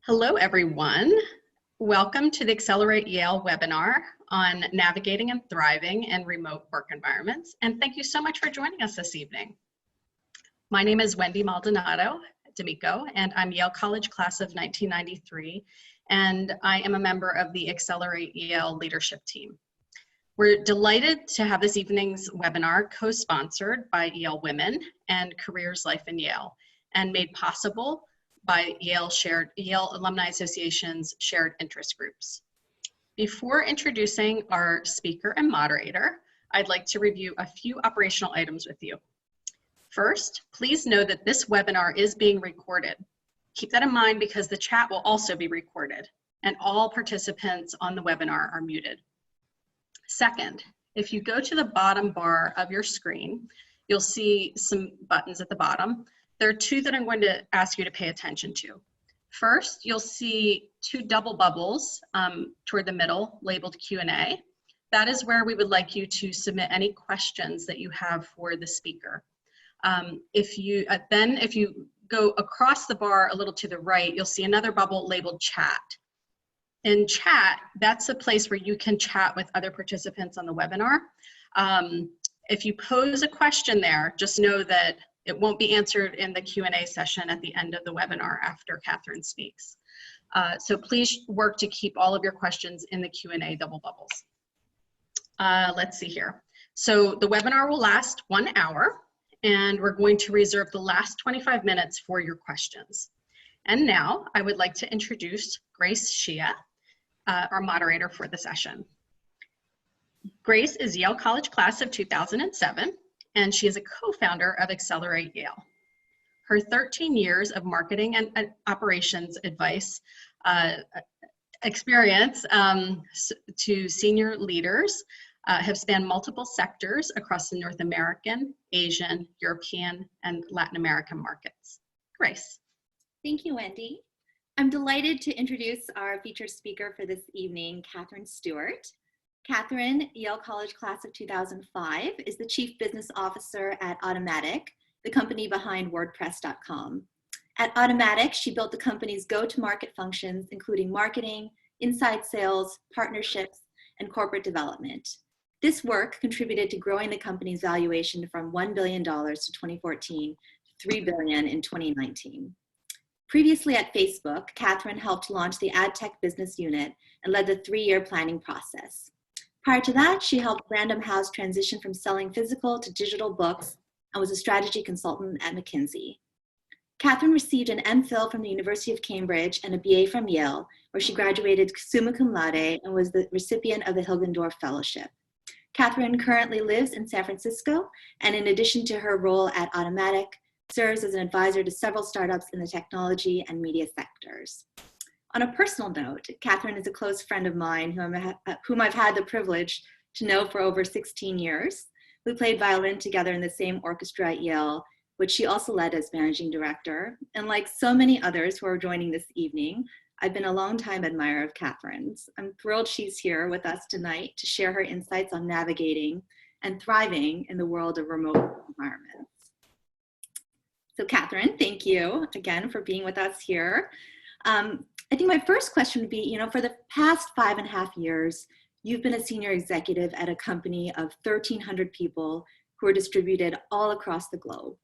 Hello, everyone. Welcome to the Accelerate Yale webinar on navigating and thriving in remote work environments. And thank you so much for joining us this evening. My name is Wendy Maldonado D'Amico, and I'm Yale College class of 1993. And I am a member of the Accelerate Yale leadership team. We're delighted to have this evening's webinar co-sponsored by Yale Women and Careers Life in Yale, and made possible by Yale Alumni Association's shared interest groups. Before introducing our speaker and moderator, I'd like to review a few operational items with you. First, please know that this webinar is being recorded. Keep that in mind because the chat will also be recorded, and all participants on the webinar are muted. Second, if you go to the bottom bar of your screen, you'll see some buttons at the bottom. There are two that I'm going to ask you to pay attention to. First, you'll see two double bubbles toward the middle labeled Q&A. That is where we would like you to submit any questions that you have for the speaker. If you go across the bar a little to the right, you'll see another bubble labeled chat. In chat, that's a place where you can chat with other participants on the webinar. If you pose a question there, just know that it won't be answered in the Q&A session at the end of the webinar after Catherine speaks. So please work to keep all of your questions in the Q&A double bubbles. Let's see here. So the webinar will last 1 hour, and we're going to reserve the last 25 minutes for your questions. And now I would like to introduce Grace Hsieh, our moderator for the session. Grace is Yale College class of 2007. And she is a co-founder of Accelerate Yale. Her 13 years of marketing and operations advice experience to senior leaders have spanned multiple sectors across the North American, Asian, European, and Latin American markets. Grace. Thank you, Wendy. I'm delighted to introduce our featured speaker for this evening, Catherine Stewart. Catherine, Yale College class of 2005, is the Chief Business Officer at Automattic, the company behind Wordpress.com. At Automattic, she built the company's go-to-market functions, including marketing, inside sales, partnerships, and corporate development. This work contributed to growing the company's valuation from $1 billion to 2014 to $3 billion in 2019. Previously at Facebook, Catherine helped launch the ad tech business unit and led the 3-year planning process. Prior to that, she helped Random House transition from selling physical to digital books and was a strategy consultant at McKinsey. Catherine received an MPhil from the University of Cambridge and a BA from Yale, where she graduated summa cum laude and was the recipient of the Hilgendorf Fellowship. Catherine currently lives in San Francisco, and in addition to her role at Automattic, serves as an advisor to several startups in the technology and media sectors. On a personal note, Catherine is a close friend of mine whom I've had the privilege to know for over 16 years. We played violin together in the same orchestra at Yale, which she also led as managing director. And like so many others who are joining this evening, I've been a longtime admirer of Catherine's. I'm thrilled she's here with us tonight to share her insights on navigating and thriving in the world of remote environments. So Catherine, thank you again for being with us here. I think my first question would be, for the past 5.5 years, you've been a senior executive at a company of 1,300 people who are distributed all across the globe.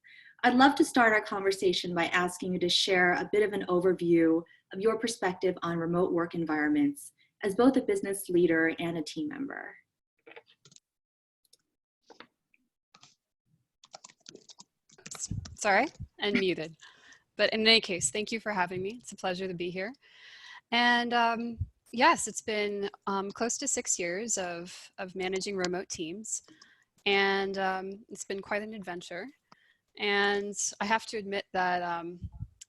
I'd love to start our conversation by asking you to share a bit of an overview of your perspective on remote work environments as both a business leader and a team member. Sorry, unmuted. But in any case, thank you for having me. It's a pleasure to be here. And yes, it's been close to 6 years of managing remote teams. And it's been quite an adventure. And I have to admit that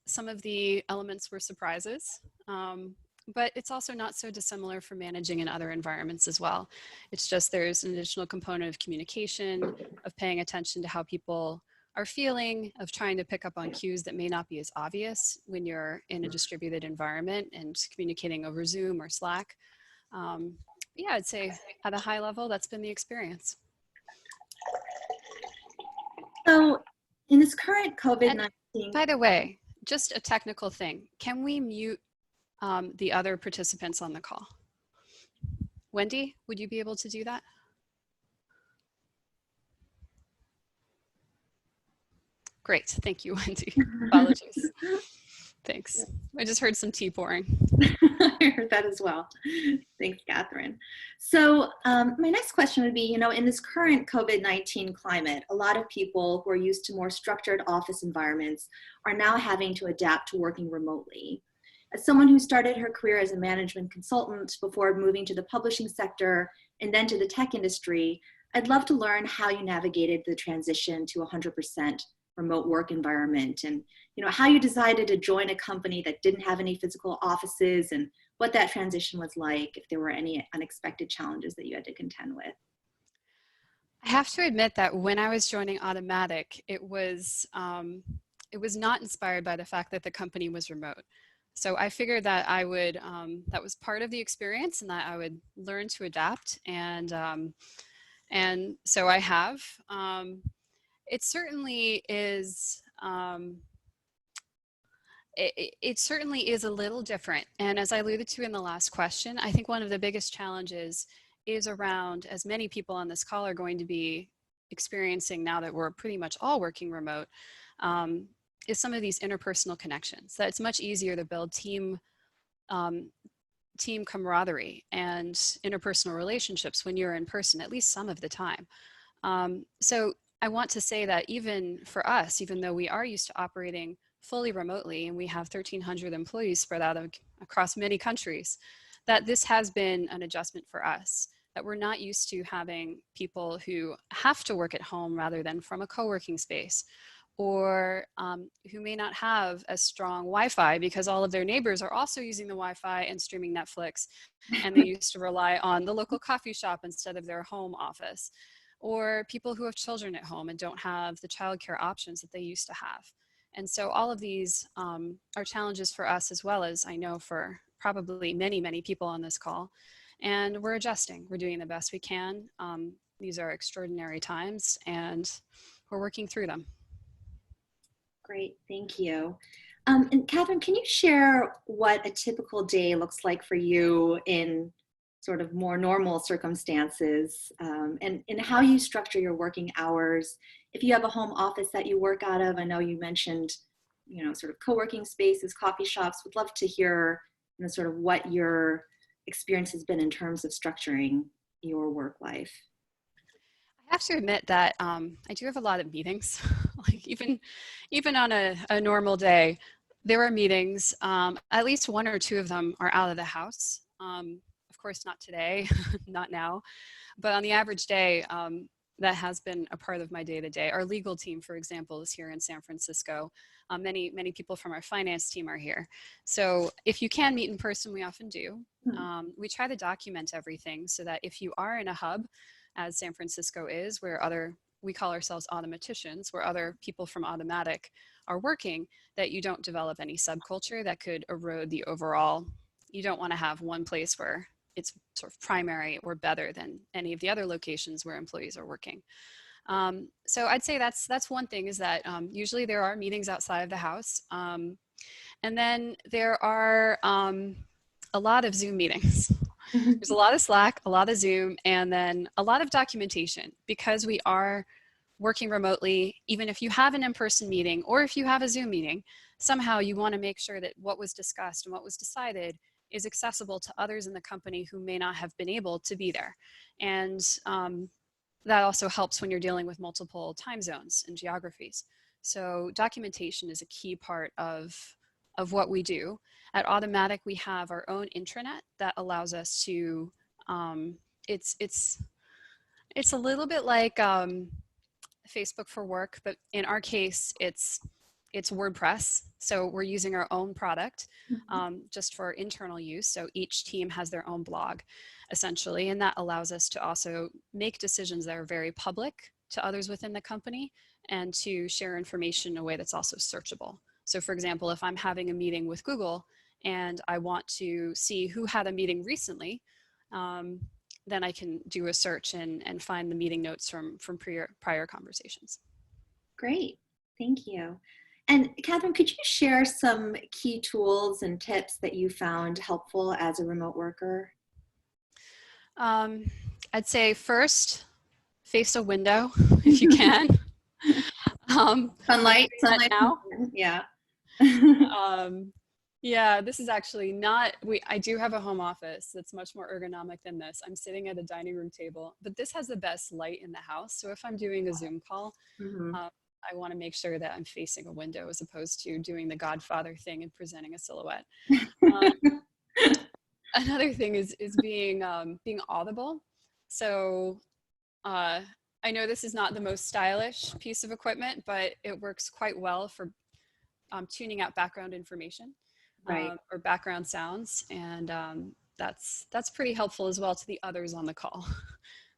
some of the elements were surprises. But it's also not so dissimilar from managing in other environments as well. It's just there's an additional component of communication, of paying attention to how people are feeling, of trying to pick up on cues that may not be as obvious when you're in a distributed environment and communicating over Zoom or Slack. Yeah, I'd say at a high level, that's been the experience. So in this current COVID-19. By the way, just a technical thing. Can we mute the other participants on the call. Wendy, would you be able to do that? Great, thank you, Wendy. Apologies. Thanks. I just heard some tea pouring. I heard that as well. Thanks, Catherine. So my next question would be, in this current COVID-19 climate, a lot of people who are used to more structured office environments are now having to adapt to working remotely. As someone who started her career as a management consultant before moving to the publishing sector and then to the tech industry, I'd love to learn how you navigated the transition to 100% remote work environment, and how you decided to join a company that didn't have any physical offices, and what that transition was like, if there were any unexpected challenges that you had to contend with. I have to admit that when I was joining Automattic, it was not inspired by the fact that the company was remote. So I figured that I would, that was part of the experience, and that I would learn to adapt, and so I have. It certainly is. It certainly is a little different. And as I alluded to in the last question, I think one of the biggest challenges is around, as many people on this call are going to be experiencing now that we're pretty much all working remote, is some of these interpersonal connections. That it's much easier to build team camaraderie and interpersonal relationships when you're in person, at least some of the time. So I want to say that even for us, even though we are used to operating fully remotely, and we have 1,300 employees spread out across many countries, that this has been an adjustment for us, that we're not used to having people who have to work at home rather than from a co-working space, or who may not have as strong Wi-Fi because all of their neighbors are also using the Wi-Fi and streaming Netflix, and they used to rely on the local coffee shop instead of their home office, or people who have children at home and don't have the childcare options that they used to have. And so all of these are challenges for us, as well as I know for probably many, many people on this call. And we're adjusting. We're doing the best we can. These are extraordinary times, and we're working through them. Great, thank you. And Catherine, can you share what a typical day looks like for you in sort of more normal circumstances, and how you structure your working hours? If you have a home office that you work out of, I know you mentioned, sort of co-working spaces, coffee shops. Would love to hear, sort of what your experience has been in terms of structuring your work life. I have to admit that I do have a lot of meetings. Like even on a normal day, there are meetings. At least one or two of them are out of the house. Of course, not today, not now, but on the average day, that has been a part of my day-to-day. Our legal team, for example, is here in San Francisco. Many people from our finance team are here. So if you can meet in person, we often do. We try to document everything so that if you are in a hub, as San Francisco is, where we call ourselves automaticians, where other people from Automattic are working, that you don't develop any subculture that could erode the overall. You don't want to have one place where it's sort of primary or better than any of the other locations where employees are working. So I'd say that's one thing, is that usually there are meetings outside of the house. And then there are a lot of Zoom meetings. There's a lot of Slack, a lot of Zoom, and then a lot of documentation, because we are working remotely. Even if you have an in-person meeting or if you have a Zoom meeting, somehow you want to make sure that what was discussed and what was decided is accessible to others in the company who may not have been able to be there. And that also helps when you're dealing with multiple time zones and geographies. So documentation is a key part of what we do. At Automattic, we have our own intranet that allows us to, it's a little bit like Facebook for work, but in our case, it's WordPress. So we're using our own product just for internal use. So each team has their own blog, essentially, and that allows us to also make decisions that are very public to others within the company, and to share information in a way that's also searchable. So for example, if I'm having a meeting with Google and I want to see who had a meeting recently, then I can do a search and find the meeting notes from prior conversations. Great, thank you. And Catherine, could you share some key tools and tips that you found helpful as a remote worker? I'd say first, face a window if you can. Sunlight, That sunlight. now. Yeah. Yeah, this is actually not, I do have a home office that's much more ergonomic than this. I'm sitting at a dining room table, but this has the best light in the house. So if I'm doing a Zoom call, Mhm. I want to make sure that I'm facing a window as opposed to doing the Godfather thing and presenting a silhouette. Another thing is being audible. So I know this is not the most stylish piece of equipment, but it works quite well for tuning out background information Right. or background sounds, and that's pretty helpful as well to the others on the call.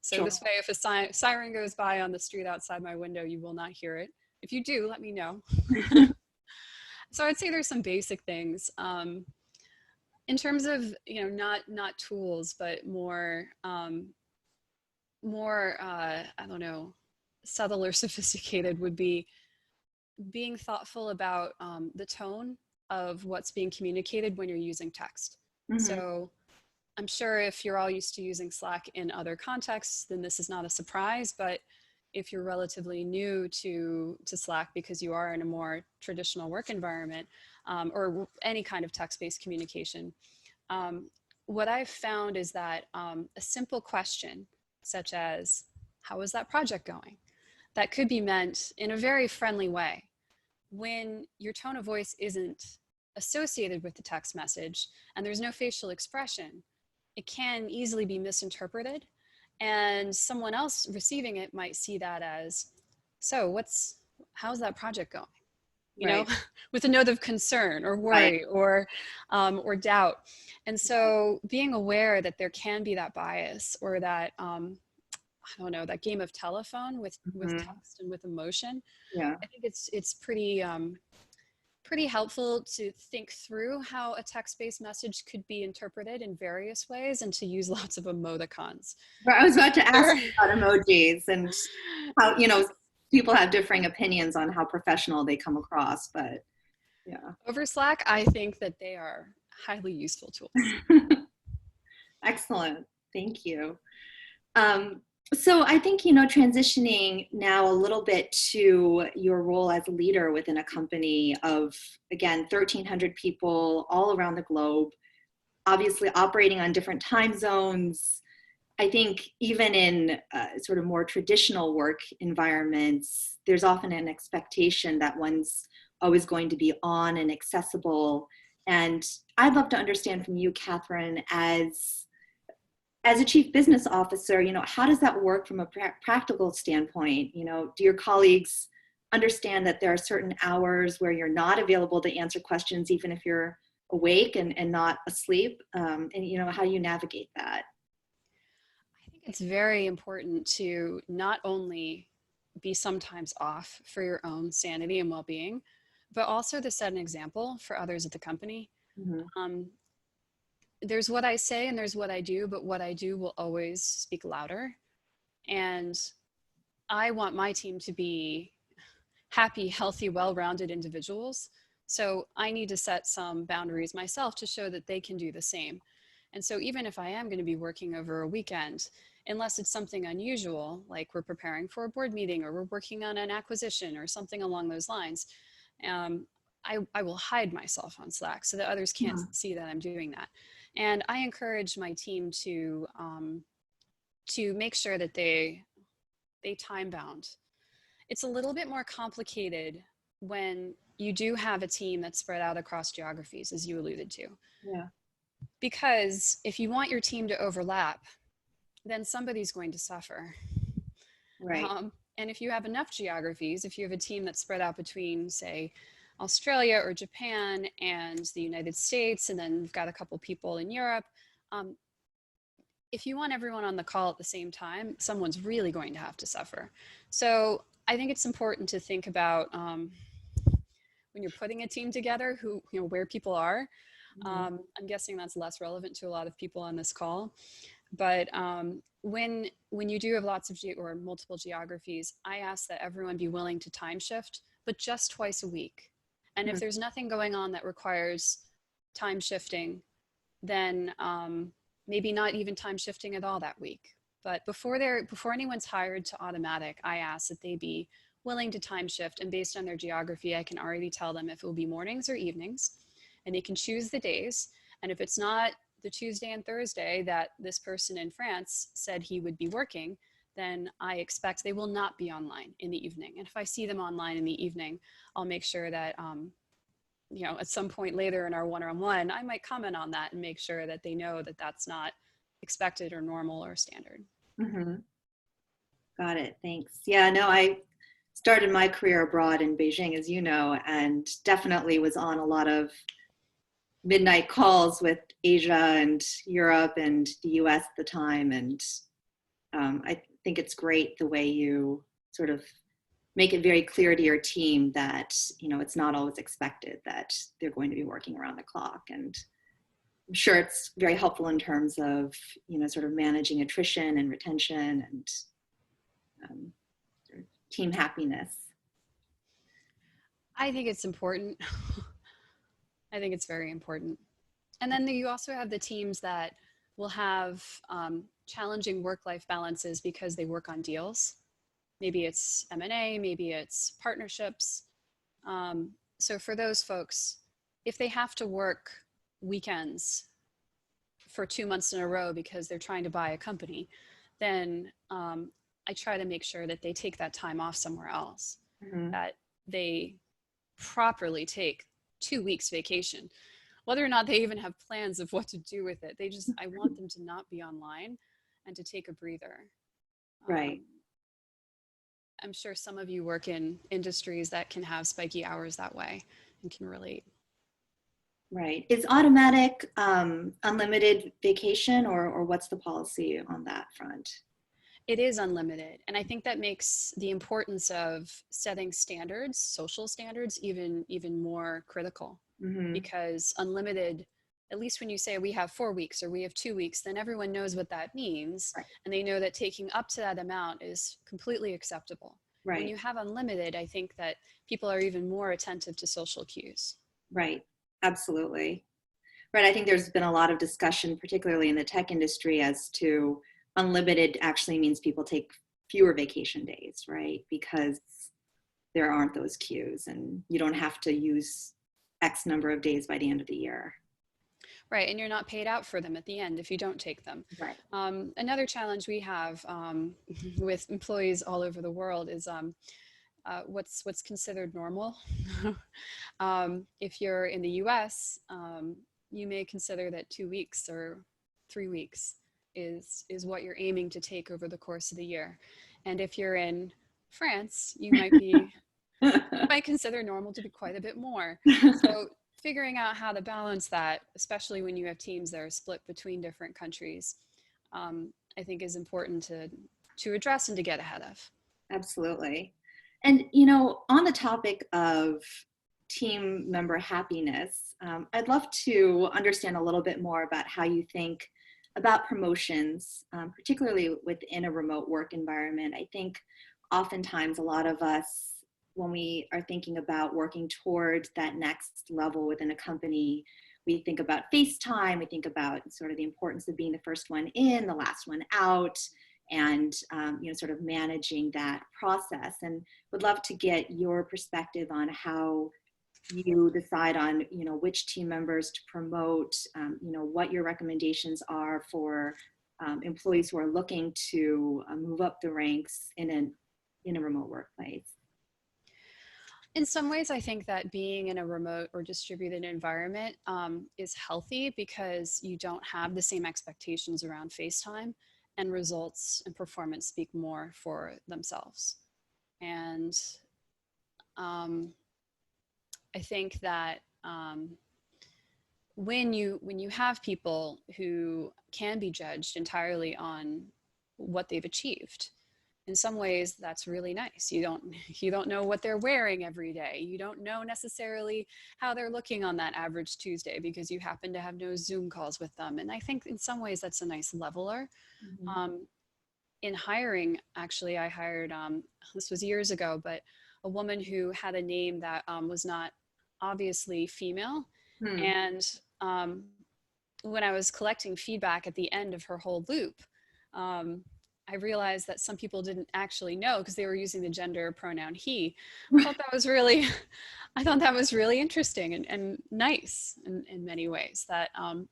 So Sure. this way, if a siren goes by on the street outside my window, you will not hear it. If you do, let me know. So I'd say there's some basic things. In terms of, not tools, but more I don't know, subtle or sophisticated would be being thoughtful about the tone of what's being communicated when you're using text. Mhm. So I'm sure if you're all used to using Slack in other contexts, then this is not a surprise. But if you're relatively new to Slack because you are in a more traditional work environment or any kind of text-based communication, what I've found is that a simple question such as, how is that project going? That could be meant in a very friendly way. When your tone of voice isn't associated with the text message and there's no facial expression, it can easily be misinterpreted. And someone else receiving it might see that as, so how's that project going? Right. With a note of concern or worry or doubt. And so being aware that there can be that bias or that, I don't know, that game of telephone with Mhm. text and with emotion, Yeah. I think it's pretty helpful to think through how a text-based message could be interpreted in various ways and to use lots of emoticons. But I was about to ask Sure. about emojis and how, people have differing opinions on how professional they come across, but yeah. Over Slack, I think that they are highly useful tools. Excellent. Thank you. So I think, transitioning now a little bit to your role as a leader within a company of, again, 1,300 people all around the globe, obviously operating on different time zones. I think even in sort of more traditional work environments, there's often an expectation that one's always going to be on and accessible. And I'd love to understand from you, Catherine, as a chief business officer, how does that work from a practical standpoint? Do your colleagues understand that there are certain hours where you're not available to answer questions, even if you're awake and not asleep? And how do you navigate that? I think it's very important to not only be sometimes off for your own sanity and well-being, but also to set an example for others at the company. Mhm. There's what I say and there's what I do, but what I do will always speak louder. And I want my team to be happy, healthy, well-rounded individuals. So I need to set some boundaries myself to show that they can do the same. And so even if I am going to be working over a weekend, unless it's something unusual, like we're preparing for a board meeting or we're working on an acquisition or something along those lines, I will hide myself on Slack so that others can't see that I'm doing that. And I encourage my team to make sure that they time bound. It's a little bit more complicated when you do have a team that's spread out across geographies, as you alluded to. Yeah. Because if you want your team to overlap, then somebody's going to suffer. Right. And if you have enough geographies, if you have a team that's spread out between, say, Australia or Japan and the United States, and then you've got a couple people in Europe, if you want everyone on the call at the same time, someone's really going to have to suffer. So I think it's important to think about when you're putting a team together, where people are. I'm guessing that's less relevant to a lot of people on this call. But when you do have lots of or multiple geographies, I ask that everyone be willing to time shift, but just twice a week. And if there's nothing going on that requires time shifting, then maybe not even time shifting at all that week. But before anyone's hired to Automattic, I ask that they be willing to time shift, and based on their geography, I can already tell them if it will be mornings or evenings, and they can choose the days. And if it's not the Tuesday and Thursday that this person in France said he would be working, then I expect they will not be online in the evening. And if I see them online in the evening, I'll make sure that, at some point later in our one-on-one, I might comment on that and make sure that they know that that's not expected or normal or standard. Mm-hmm. Got it. Thanks. Yeah, no, I started my career abroad in Beijing, as you know, and definitely was on a lot of midnight calls with Asia and Europe and the US at the time. And I think it's great the way you sort of make it very clear to your team that, it's not always expected that they're going to be working around the clock. And I'm sure it's very helpful in terms of, sort of managing attrition and retention and sort of team happiness. I think it's important. I think it's very important. And then you also have the teams that will have challenging work-life balances because they work on deals. Maybe it's M&A, maybe it's partnerships. So for those folks, if they have to work weekends for 2 months in a row because they're trying to buy a company, then I try to make sure that they take that time off somewhere else, that they properly take 2 weeks vacation. Whether or not they even have plans of what to do with it, I want them to not be online and to take a breather. Right. I'm sure some of you work in industries that can have spiky hours that way and can relate. Right. Is Automattic unlimited vacation, or what's the policy on that front? It is unlimited. And I think that makes the importance of setting standards, social standards, even more critical. Because unlimited, at least when you say we have 4 weeks or we have 2 weeks, then everyone knows what that means. Right. And they know that taking up to that amount is completely acceptable. Right. When you have unlimited, I think that people are even more attentive to social cues. Right. Absolutely. Right. I think there's been a lot of discussion, particularly in the tech industry, as to unlimited actually means people take fewer vacation days, right? Because there aren't those cues and you don't have to use X number of days by the end of the year. Right, and you're not paid out for them at the end if you don't take them. Right. Another challenge we have with employees all over the world is what's considered normal. If you're in the US, you may consider that 2 weeks or 3 weeks is what you're aiming to take over the course of the year. And if you're in France, you might consider normal to be quite a bit more. So figuring out how to balance that, especially when you have teams that are split between different countries, I think is important to address and to get ahead of. Absolutely. And, on the topic of team member happiness, I'd love to understand a little bit more about how you think about promotions, particularly within a remote work environment. I think oftentimes a lot of us, when we are thinking about working towards that next level within a company, we think about FaceTime, we think about sort of the importance of being the first one in, the last one out, and sort of managing that process. And would love to get your perspective on how you decide on which team members to promote, what your recommendations are for employees who are looking to move up the ranks in a remote workplace. In some ways, I think that being in a remote or distributed environment is healthy because you don't have the same expectations around FaceTime, and results and performance speak more for themselves. And I think that when you have people who can be judged entirely on what they've achieved, in some ways that's really nice. You don't know what they're wearing every day. You don't know necessarily how they're looking on that average Tuesday because you happen to have no Zoom calls with them. And I think in some ways that's a nice leveler. In hiring, actually, I hired, this was years ago, but a woman who had a name that was not obviously female. Hmm. And when I was collecting feedback at the end of her whole loop, I realized that some people didn't actually know because they were using the gender pronoun he. I thought that was really, I thought that was really interesting and nice in many ways, that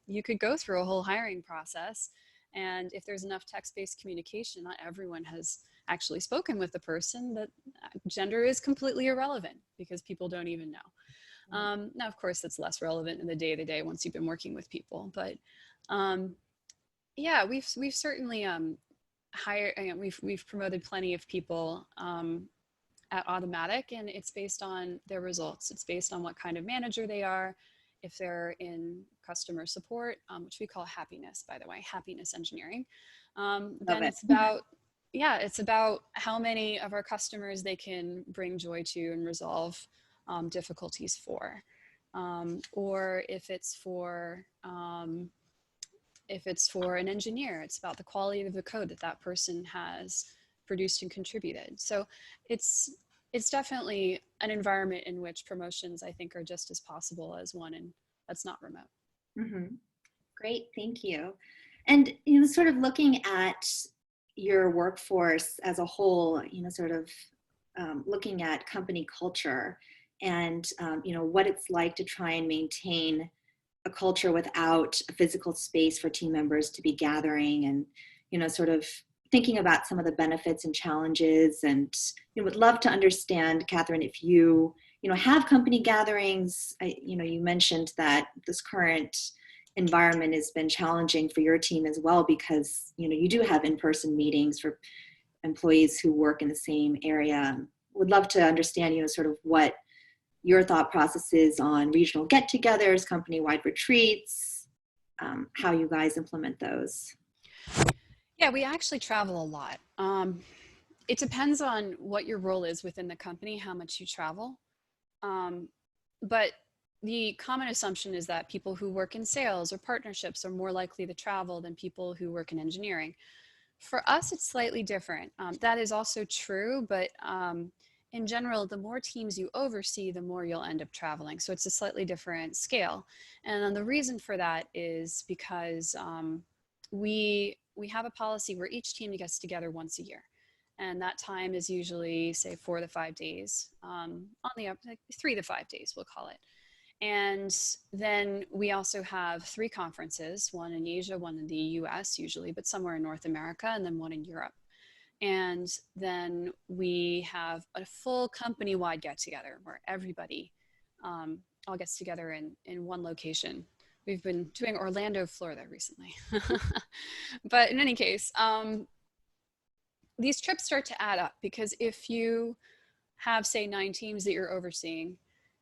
you could go through a whole hiring process, and if there's enough text-based communication, not everyone has actually spoken with the person, that gender is completely irrelevant because people don't even know. Now, of course, it's less relevant in the day-to-day once you've been working with people, but yeah, we've certainly we've promoted plenty of people at Automattic, and it's based on their results. It's based on what kind of manager they are. If they're in customer support, which we call happiness, by the way, happiness engineering, then it's about, yeah, it's about how many of our customers they can bring joy to and resolve difficulties for. Or if it's for an engineer, it's about the quality of the code that that person has produced and contributed. So it's definitely an environment in which promotions, I think, are just as possible as one that's not remote. Mm-hmm. Great, thank you. And sort of looking at your workforce as a whole, sort of looking at company culture and what it's like to try and maintain a culture without a physical space for team members to be gathering, and sort of thinking about some of the benefits and challenges. And would love to understand, Catherine, if you have company gatherings. You mentioned that this current environment has been challenging for your team as well, because you do have in-person meetings for employees who work in the same area. Would love to understand sort of what your thought processes on regional get-togethers, company-wide retreats, how you guys implement those. Yeah, we actually travel a lot. It depends on what your role is within the company, how much you travel. But the common assumption is that people who work in sales or partnerships are more likely to travel than people who work in engineering. For us, it's slightly different. That is also true, but in general, the more teams you oversee, the more you'll end up traveling. So it's a slightly different scale. And the reason for that is because we have a policy where each team gets together once a year. And that time is usually, say, 4 to 5 days, on the up, like 3 to 5 days, we'll call it. And then we also have 3 conferences, one in Asia, one in the US usually, but somewhere in North America, and then one in Europe. And then we have a full company-wide get-together where everybody all gets together in one location. We've been doing Orlando, Florida recently. But in any case, these trips start to add up, because if you have, say, 9 teams that you're overseeing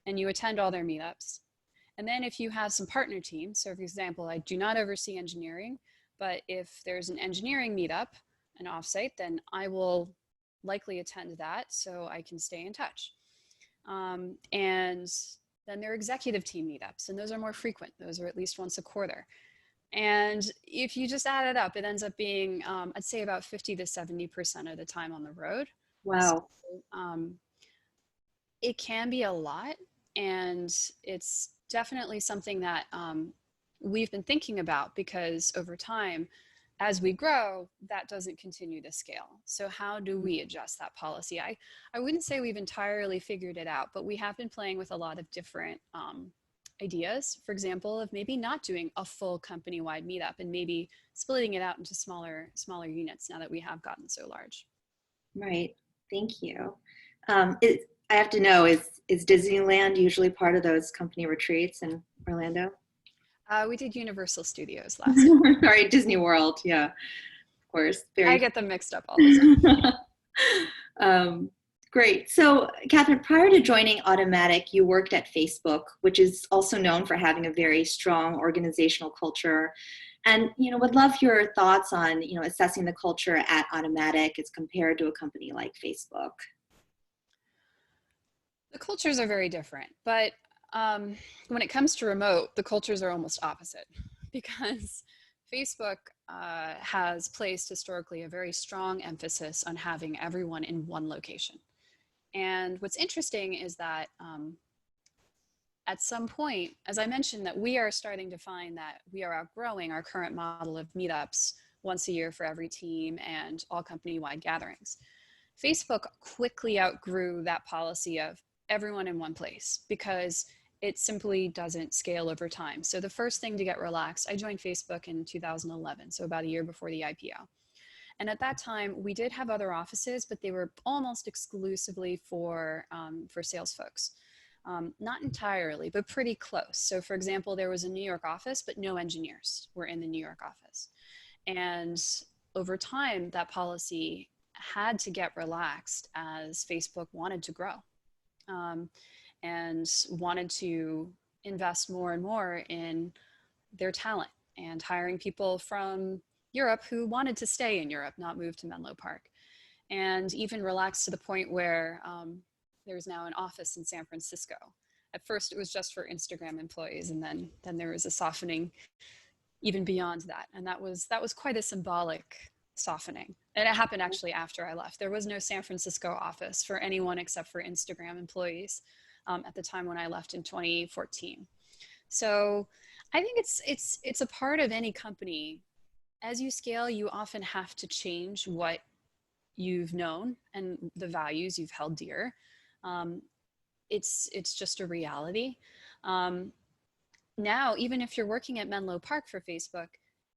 and you attend all their meetups, and then if you have some partner teams, so for example, I do not oversee engineering, but if there's an engineering meetup, an offsite, then I will likely attend that so I can stay in touch. And then there are executive team meetups, and those are more frequent. Those are at least once a quarter. And if you just add it up, it ends up being, I'd say, about 50 to 70% of the time on the road. Wow. So, it can be a lot, and it's definitely something that we've been thinking about, because over time, as we grow, that doesn't continue to scale. So how do we adjust that policy? I wouldn't say we've entirely figured it out, but we have been playing with a lot of different ideas. For example, of maybe not doing a full company-wide meetup and maybe splitting it out into smaller units now that we have gotten so large. Right. Thank you. I have to know, is Disneyland usually part of those company retreats in Orlando? We did Universal Studios last year. Sorry, Disney World. Yeah, of course. I get them mixed up all the time. Great. So, Catherine, prior to joining Automattic, you worked at Facebook, which is also known for having a very strong organizational culture. And, would love your thoughts on, assessing the culture at Automattic as compared to a company like Facebook. The cultures are very different, but when it comes to remote, the cultures are almost opposite, because Facebook has placed historically a very strong emphasis on having everyone in one location. And what's interesting is that at some point, as I mentioned, that we are starting to find that we are outgrowing our current model of meetups once a year for every team and all company-wide gatherings. Facebook quickly outgrew that policy of everyone in one place because it simply doesn't scale over time. So the first thing to get relaxed, I joined Facebook in 2011, so about a year before the IPO. And at that time, we did have other offices, but they were almost exclusively for sales folks. Not entirely, but pretty close. So for example, there was a New York office, but no engineers were in the New York office. And over time, that policy had to get relaxed as Facebook wanted to grow and wanted to invest more and more in their talent and hiring people from Europe who wanted to stay in Europe, not move to Menlo Park. And even relaxed to the point where there's now an office in San Francisco. At first, it was just for Instagram employees, and then there was a softening even beyond that. And that was quite a symbolic softening. And it happened actually after I left. There was no San Francisco office for anyone except for Instagram employees at the time when I left in 2014. So I think it's a part of any company. As you scale, you often have to change what you've known and the values you've held dear. It's just a reality. Now, even if you're working at Menlo Park for Facebook,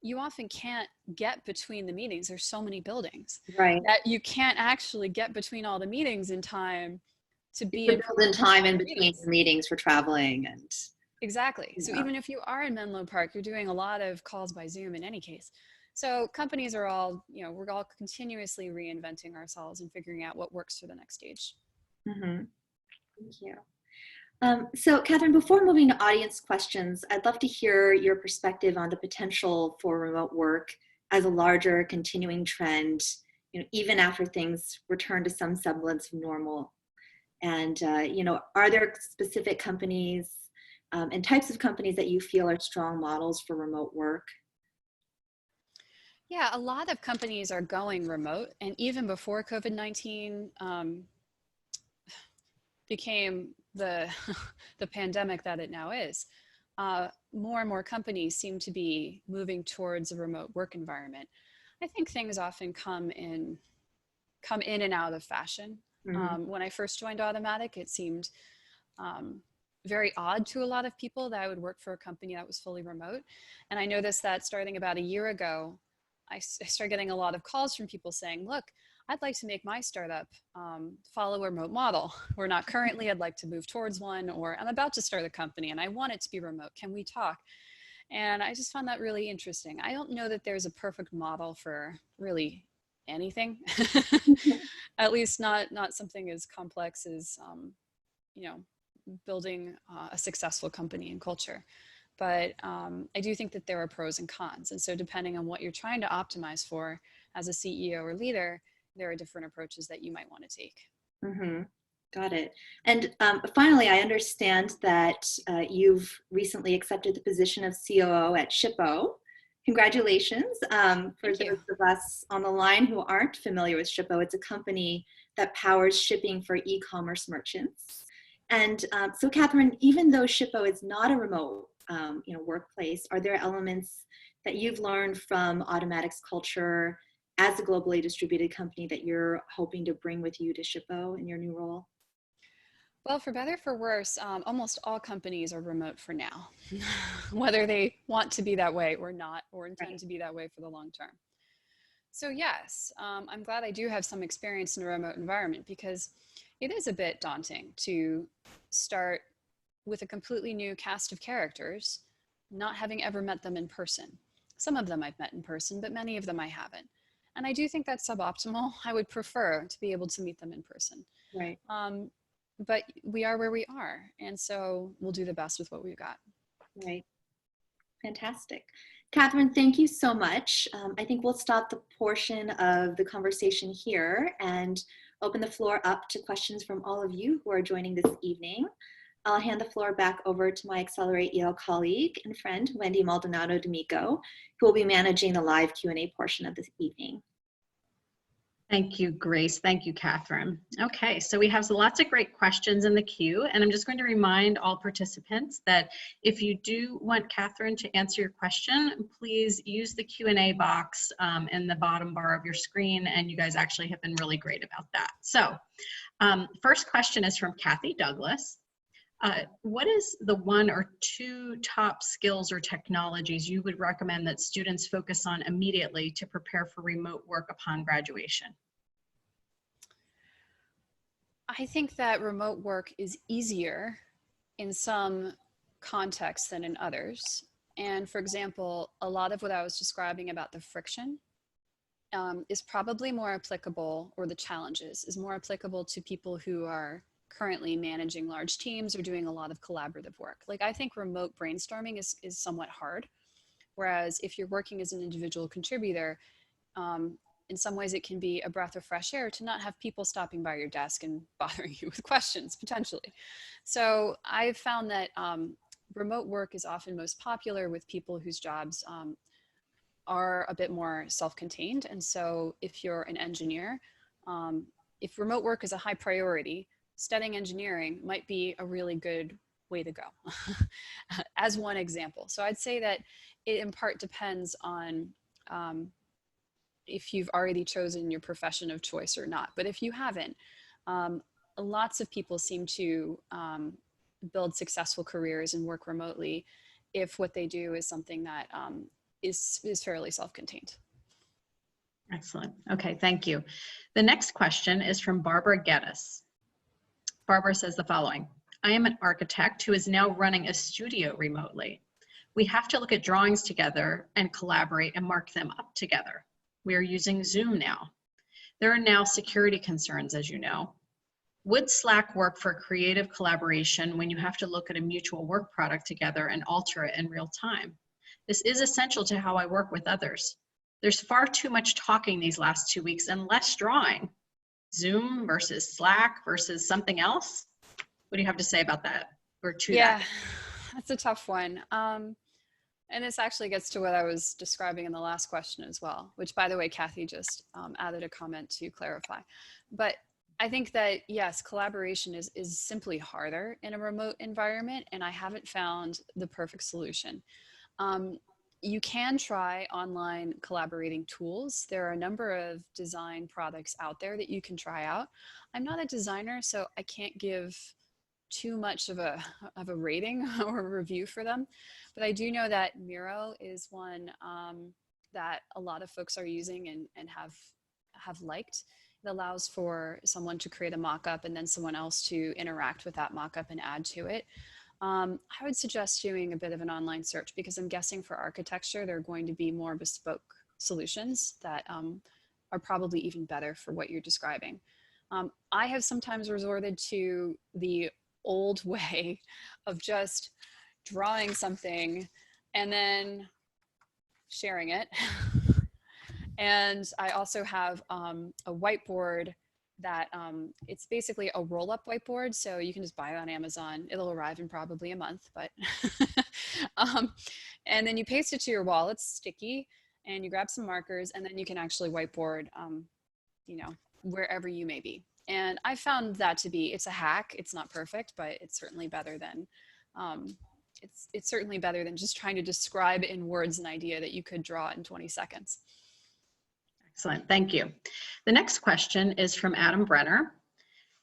you often can't get between the meetings. There's so many buildings that you can't actually get between all the meetings in time to be in time in between the meetings for traveling and exactly. So even if you are in Menlo Park, you're doing a lot of calls by Zoom in any case. So companies are all, we're all continuously reinventing ourselves and figuring out what works for the next stage. Mm-hmm. Thank you. So Catherine, before moving to audience questions, I'd love to hear your perspective on the potential for remote work as a larger continuing trend, even after things return to some semblance of normal. And, are there specific companies and types of companies that you feel are strong models for remote work? Yeah, a lot of companies are going remote. And even before COVID-19 became the pandemic that it now is, more and more companies seem to be moving towards a remote work environment. I think things often come in and out of fashion. Mm-hmm. When I first joined Automattic, it seemed very odd to a lot of people that I would work for a company that was fully remote. And I noticed that starting about a year ago, I started getting a lot of calls from people saying, look, I'd like to make my startup follow a remote model. We're not currently, I'd like to move towards one, or I'm about to start a company and I want it to be remote. Can we talk? And I just found that really interesting. I don't know that there's a perfect model for really anything, at least not something as complex as, building a successful company and culture. But I do think that there are pros and cons. And so depending on what you're trying to optimize for as a CEO or leader, there are different approaches that you might want to take. Mm-hmm. Got it. And finally, I understand that you've recently accepted the position of COO at Hsieh. Congratulations. For those of us on the line who aren't familiar with Hsieh, it's a company that powers shipping for e-commerce merchants. And so Catherine, even though Hsieh is not a remote workplace, are there elements that you've learned from Automattic's culture as a globally distributed company that you're hoping to bring with you to Hsieh in your new role? Well, for better or for worse, almost all companies are remote for now, whether they want to be that way or not, or intend to be that way for the long term. So yes, I'm glad I do have some experience in a remote environment because it is a bit daunting to start with a completely new cast of characters, not having ever met them in person. Some of them I've met in person, but many of them I haven't. And I do think that's suboptimal. I would prefer to be able to meet them in person. Right. But we are where we are. And so we'll do the best with what we've got. Right. Fantastic. Catherine, thank you so much. I think we'll stop the portion of the conversation here and open the floor up to questions from all of you who are joining this evening. I'll hand the floor back over to my Accelerate Yale colleague and friend, Wendy Maldonado D'Amico, who will be managing the live Q&A portion of this evening. Thank you, Grace. Thank you, Catherine. Okay, so we have lots of great questions in the queue, and I'm just going to remind all participants that if you do want Catherine to answer your question, please use the Q&A box in the bottom bar of your screen, and you guys actually have been really great about that. So first question is from Kathy Douglas. What is the 1 or 2 top skills or technologies you would recommend that students focus on immediately to prepare for remote work upon graduation? I think that remote work is easier in some contexts than in others. And for example, a lot of what I was describing about the friction is probably more applicable, or the challenges is more applicable to people who are currently managing large teams or doing a lot of collaborative work. Like, I think remote brainstorming is somewhat hard. Whereas if you're working as an individual contributor, in some ways it can be a breath of fresh air to not have people stopping by your desk and bothering you with questions, potentially. So I've found that remote work is often most popular with people whose jobs are a bit more self-contained. And so if you're an engineer, if remote work is a high priority, studying engineering might be a really good way to go as one example. So I'd say that it in part depends on if you've already chosen your profession of choice or not. But if you haven't, lots of people seem to build successful careers and work remotely if what they do is something that is fairly self-contained. Excellent. Okay, thank you. The next question is from Barbara Geddes. Barbara says the following: I am an architect who is now running a studio remotely. We have to look at drawings together and collaborate and mark them up together. We are using Zoom now. There are now security concerns, as you know. Would Slack work for creative collaboration when you have to look at a mutual work product together and alter it in real time? This is essential to how I work with others. There's far too much talking these last 2 weeks and less drawing. Zoom versus Slack versus something else? What do you have to say about that, or to that? Yeah, that's a tough one. And this actually gets to what I was describing in the last question as well, which, by the way, Kathy just added a comment to clarify. But I think that, yes, collaboration is simply harder in a remote environment, and I haven't found the perfect solution. You can try online collaborating tools. There are a number of design products out there that you can try out. I'm not a designer, so I can't give too much of a rating or a review for them. But I do know that Miro is one that a lot of folks are using and have liked. It allows for someone to create a mock-up and then someone else to interact with that mock-up and add to it. I would suggest doing a bit of an online search, because I'm guessing for architecture, there are going to be more bespoke solutions that are probably even better for what you're describing. I have sometimes resorted to the old way of just drawing something and then sharing it. And I also have a whiteboard that it's basically a roll-up whiteboard, so you can just buy it on Amazon. It'll arrive in probably a month, but and then you paste it to your wall. It's sticky, and you grab some markers, and then you can actually whiteboard, you know, wherever you may be. And I found that to be, it's a hack. It's not perfect, but it's certainly better than it's certainly better than just trying to describe in words an idea that you could draw in 20 seconds. Excellent, thank you. The next question is from Adam Brenner.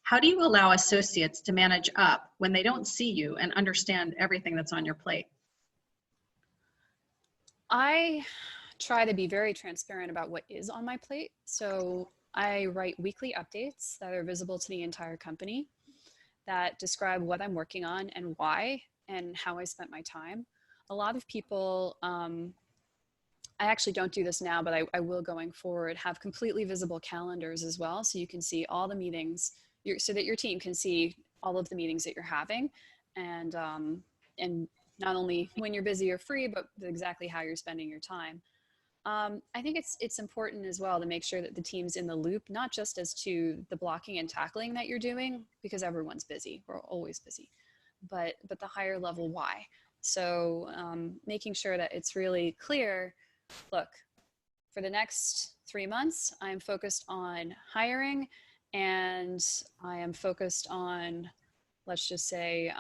How do you allow associates to manage up when they don't see you and understand everything that's on your plate? I try to be very transparent about what is on my plate. So I write weekly updates that are visible to the entire company that describe what I'm working on and why and how I spent my time. A lot of people, I actually don't do this now, but I will going forward, have completely visible calendars as well. So you can see all the meetings, so that your team can see all of the meetings that you're having, and not only when you're busy or free, but exactly how you're spending your time. I think it's important as well to make sure that the team's in the loop, not just as to the blocking and tackling that you're doing, because everyone's busy, we're always busy, but the higher level why. So making sure that it's really clear, look, for the next 3 months, I'm focused on hiring, and I am focused on, let's just say,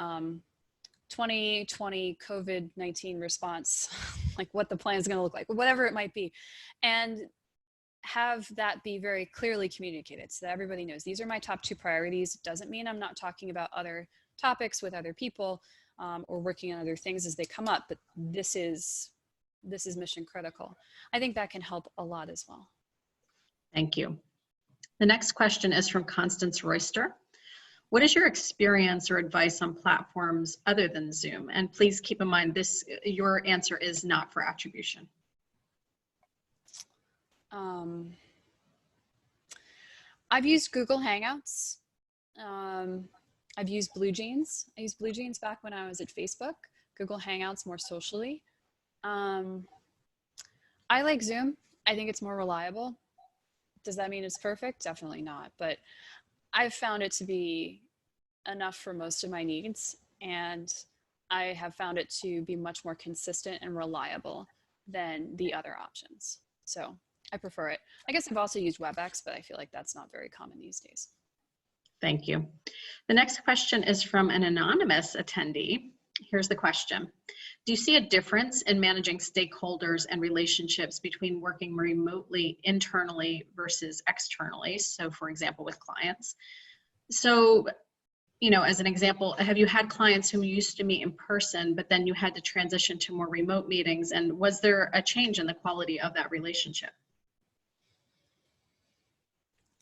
2020 COVID-19 response, like what the plan is going to look like, whatever it might be. And have that be very clearly communicated so that everybody knows these are my top 2 priorities. It doesn't mean I'm not talking about other topics with other people or working on other things as they come up, but this is mission critical. I think that can help a lot as well. Thank you. The next question is from Constance Royster. What is your experience or advice on platforms other than Zoom? And please keep in mind your answer is not for attribution. I've used Google Hangouts. I've used Blue Jeans. I used Blue Jeans back when I was at Facebook. Google Hangouts more socially. I like Zoom. I think it's more reliable. Does that mean it's perfect? Definitely not. But I've found it to be enough for most of my needs. And I have found it to be much more consistent and reliable than the other options. So I prefer it. I guess I've also used WebEx, but I feel like that's not very common these days. Thank you. The next question is from an anonymous attendee. Here's the question. Do you see a difference in managing stakeholders and relationships between working remotely internally versus externally? So for example, with clients. So, as an example, have you had clients who used to meet in person, but then you had to transition to more remote meetings? And was there a change in the quality of that relationship?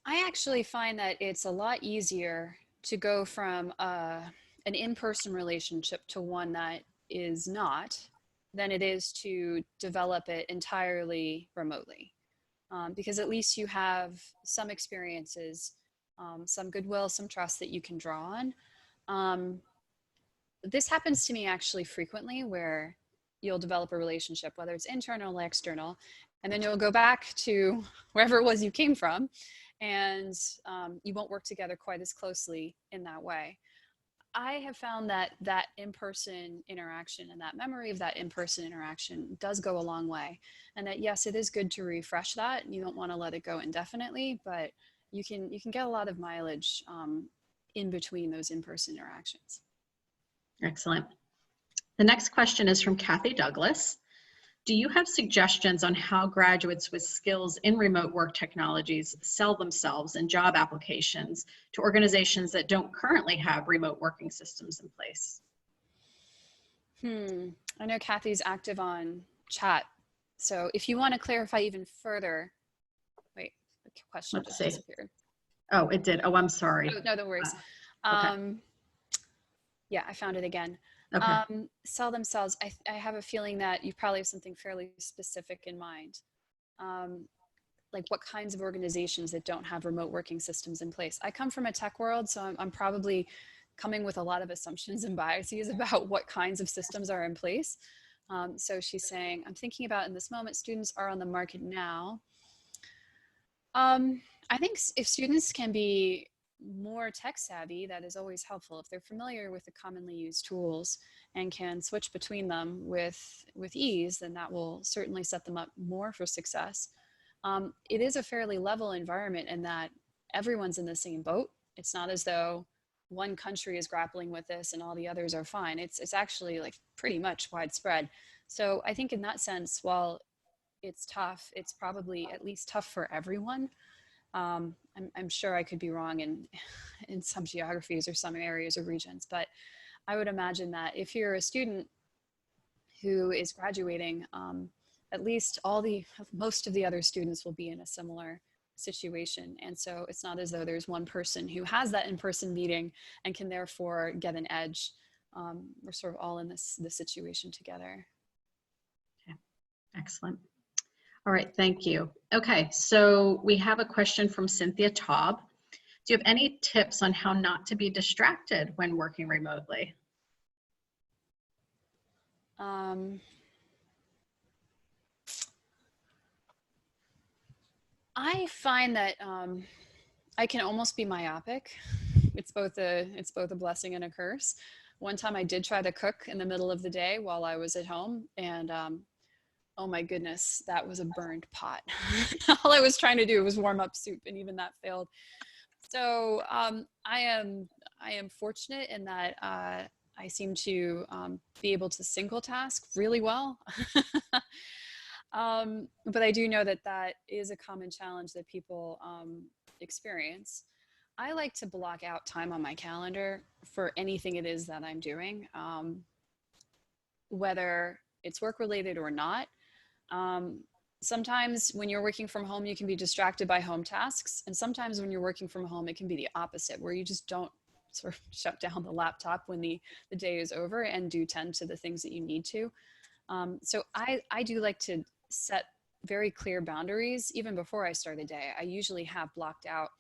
I actually find that it's a lot easier to go from an in-person relationship to one that is not than it is to develop it entirely remotely. Because at least you have some experiences, some goodwill, some trust that you can draw on. This happens to me actually frequently, where you'll develop a relationship, whether it's internal or external, and then you'll go back to wherever it was you came from, and you won't work together quite as closely in that way. I have found that that in-person interaction and that memory of that in-person interaction does go a long way. And that, yes, it is good to refresh that. You don't want to let it go indefinitely, but you can get a lot of mileage in between those in-person interactions. Excellent. The next question is from Kathy Douglas. Do you have suggestions on how graduates with skills in remote work technologies sell themselves in job applications to organizations that don't currently have remote working systems in place? I know Kathy's active on chat. So if you want to clarify even further, wait, the question just disappeared. Oh, it did. Oh, I'm sorry. No, no worries. Okay. Yeah, I found it again. Okay. Sell themselves. I have a feeling that you probably have something fairly specific in mind. Like what kinds of organizations that don't have remote working systems in place. I come from a tech world, so I'm probably coming with a lot of assumptions and biases about what kinds of systems are in place. So she's saying, I'm thinking about in this moment, students are on the market now. I think if students can be more tech savvy, that is always helpful. If they're familiar with the commonly used tools and can switch between them with ease, then that will certainly set them up more for success. It is a fairly level environment in that everyone's in the same boat. It's not as though one country is grappling with this and all the others are fine. It's actually like pretty much widespread. So I think in that sense, while it's tough, it's probably at least tough for everyone. I'm sure I could be wrong in some geographies or some areas or regions, but I would imagine that if you're a student who is graduating, at least most of the other students will be in a similar situation. And so it's not as though there's one person who has that in-person meeting and can therefore get an edge. We're sort of all in this situation together. Okay. Excellent. All right, thank you. Okay, so we have a question from Cynthia Taub. Do you have any tips on how not to be distracted when working remotely? I find that I can almost be myopic. It's both a blessing and a curse. One time I did try to cook in the middle of the day while I was at home, and Oh my goodness, that was a burned pot. All I was trying to do was warm up soup, and even that failed. So I am fortunate in that I seem to be able to single task really well. But I do know that that is a common challenge that people experience. I like to block out time on my calendar for anything it is that I'm doing, whether it's work related or not. Um, Sometimes when you're working from home, you can be distracted by home tasks. And sometimes when you're working from home, it can be the opposite, where you just don't sort of shut down the laptop when the day is over and do tend to the things that you need to. So I do like to set very clear boundaries even before I start a day. I usually have blocked out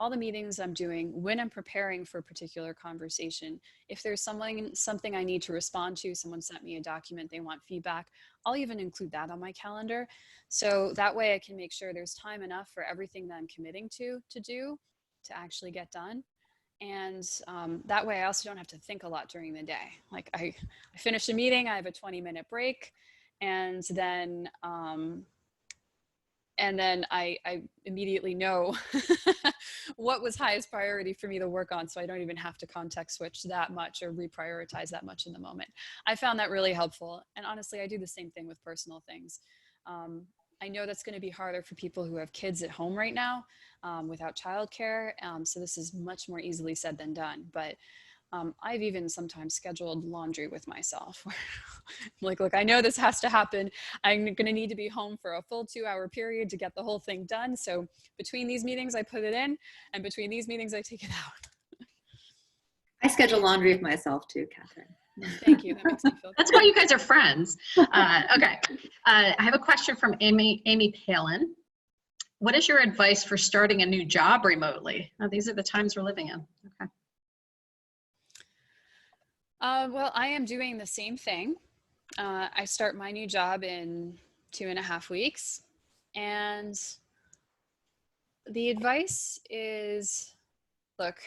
all the meetings I'm doing, when I'm preparing for a particular conversation. If there's something I need to respond to, someone sent me a document, they want feedback, I'll even include that on my calendar. So that way I can make sure there's time enough for everything that I'm committing to do to actually get done. And that way I also don't have to think a lot during the day. Like I finish a meeting, I have a 20-minute break, and then I immediately know what was highest priority for me to work on, so I don't even have to context switch that much or reprioritize that much in the moment. I found that really helpful. And honestly, I do the same thing with personal things. I know that's going to be harder for people who have kids at home right now without childcare. So this is much more easily said than done. But I've even sometimes scheduled laundry with myself. Like, look, I know this has to happen. I'm going to need to be home for a full 2-hour period to get the whole thing done. So between these meetings, I put it in, and between these meetings, I take it out. I schedule laundry with myself too, Catherine. Thank you. That makes me feel That's why you guys are friends. Okay. I have a question from Amy Palin. What is your advice for starting a new job remotely? Oh, these are the times we're living in. Okay. Well, I am doing the same thing. I start my new job in 2.5 weeks. And the advice is, look,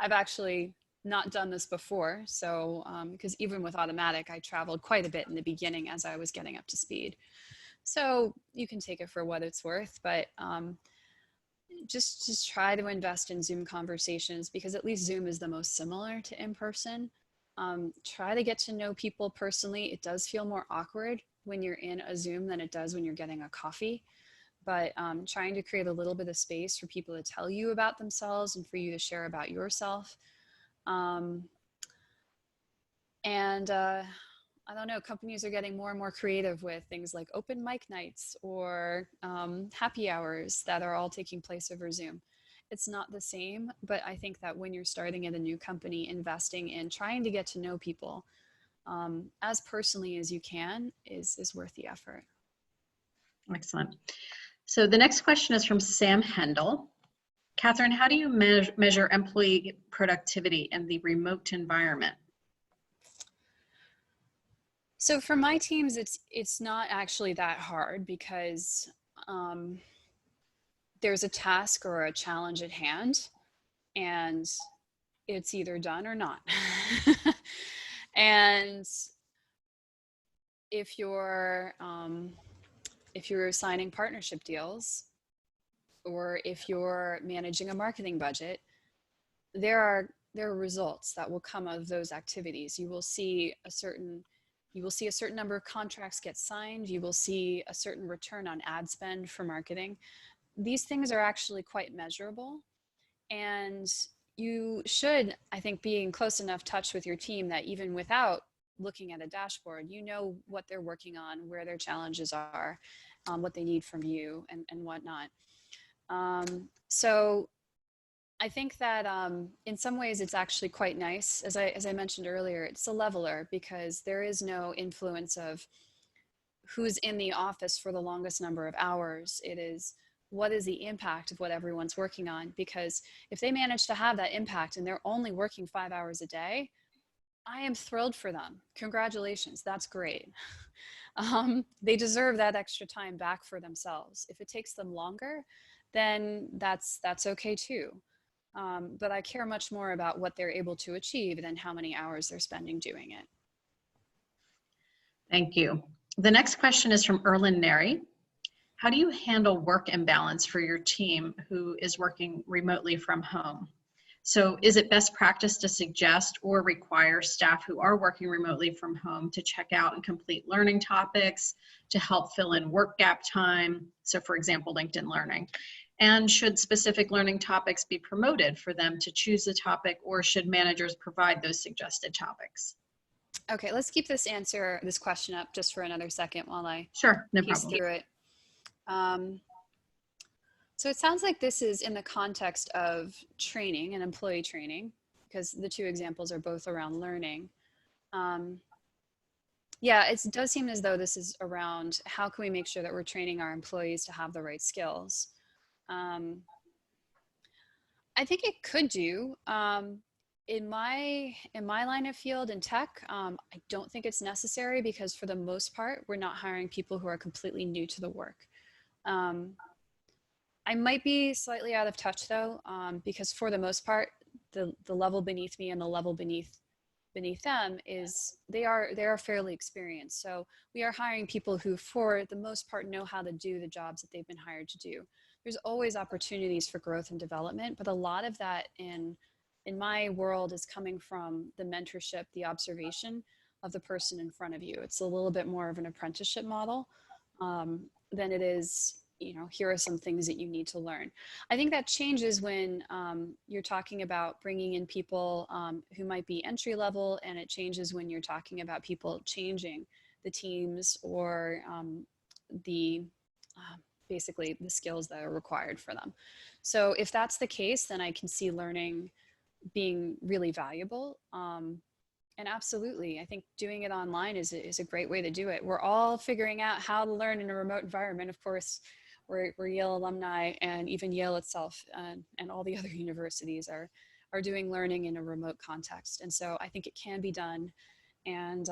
I've actually not done this before. So, because even with Automattic, I traveled quite a bit in the beginning as I was getting up to speed. So you can take it for what it's worth, but just try to invest in Zoom conversations, because at least Zoom is the most similar to in-person. Try to get to know people personally. It does feel more awkward when you're in a Zoom than it does when you're getting a coffee, but trying to create a little bit of space for people to tell you about themselves and for you to share about yourself. I don't know, companies are getting more and more creative with things like open mic nights or happy hours that are all taking place over Zoom. It's not the same, but I think that when you're starting at a new company, investing in trying to get to know people as personally as you can is worth the effort. Excellent. So the next question is from Sam Hendel. Catherine, how do you measure employee productivity in the remote environment? So for my teams, it's not actually that hard, because there's a task or a challenge at hand, and it's either done or not. And if you're signing partnership deals, or if you're managing a marketing budget, there are results that will come of those activities. You will see a certain number of contracts get signed. You will see a certain return on ad spend for marketing. These things are actually quite measurable, and you should, I think, be in close enough touch with your team that even without looking at a dashboard, you know what they're working on, where their challenges are, what they need from you, and whatnot. So I think that in some ways it's actually quite nice. As I mentioned earlier, it's a leveler, because there is no influence of who's in the office for the longest number of hours. It is, what is the impact of what everyone's working on? Because if they manage to have that impact and they're only working 5 hours a day, I am thrilled for them. Congratulations, that's great. They deserve that extra time back for themselves. If it takes them longer, then that's okay too. But I care much more about what they're able to achieve than how many hours they're spending doing it. Thank you. The next question is from Erlyn Neri. How do you handle work imbalance for your team who is working remotely from home? So is it best practice to suggest or require staff who are working remotely from home to check out and complete learning topics to help fill in work gap time? So for example, LinkedIn Learning. And should specific learning topics be promoted for them to choose the topic, or should managers provide those suggested topics? Okay, let's keep this question up just for another second while I Sure, no piece problem. through it. So it sounds like this is in the context of training and employee training, because the two examples are both around learning. Yeah, it does seem as though this is around how can we make sure that we're training our employees to have the right skills. I think it could do. In my line of field in tech, I don't think it's necessary because for the most part, we're not hiring people who are completely new to the work. I might be slightly out of touch though, because for the most part, the level beneath me and the level beneath them is they are fairly experienced. So we are hiring people who for the most part know how to do the jobs that they've been hired to do. There's always opportunities for growth and development, but a lot of that in my world is coming from the mentorship, the observation of the person in front of you. It's a little bit more of an apprenticeship model than it is, you know, here are some things that you need to learn. I think that changes when you're talking about bringing in people who might be entry level, and it changes when you're talking about people changing the teams or basically the skills that are required for them. So if that's the case, then I can see learning being really valuable. And absolutely, I think doing it online is a great way to do it. We're all figuring out how to learn in a remote environment. Of course, we're Yale alumni, and even Yale itself and all the other universities are doing learning in a remote context. And so I think it can be done, and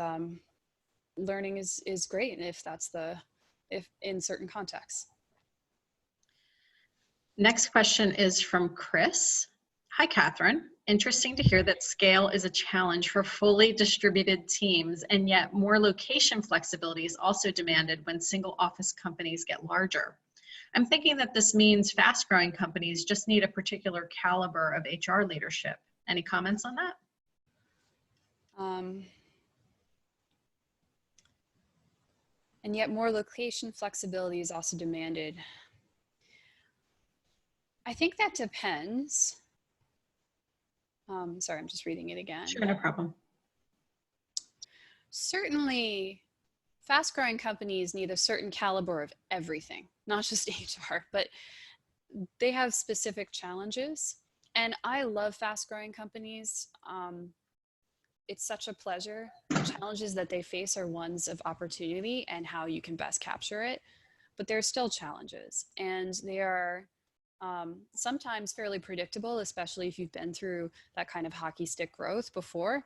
learning is great if in certain contexts. Next question is from Chris. Hi, Catherine. Interesting to hear that scale is a challenge for fully distributed teams, and yet more location flexibility is also demanded when single office companies get larger. I'm thinking that this means fast-growing companies just need a particular caliber of HR leadership. Any comments on that? And yet more location flexibility is also demanded. I think that depends. Sorry, I'm just reading it again. Sure, no problem. Certainly, fast-growing companies need a certain caliber of everything, not just HR, but they have specific challenges. And I love fast-growing companies. It's such a pleasure. The challenges that they face are ones of opportunity and how you can best capture it. But there are still challenges, and they are sometimes fairly predictable, especially if you've been through that kind of hockey stick growth before.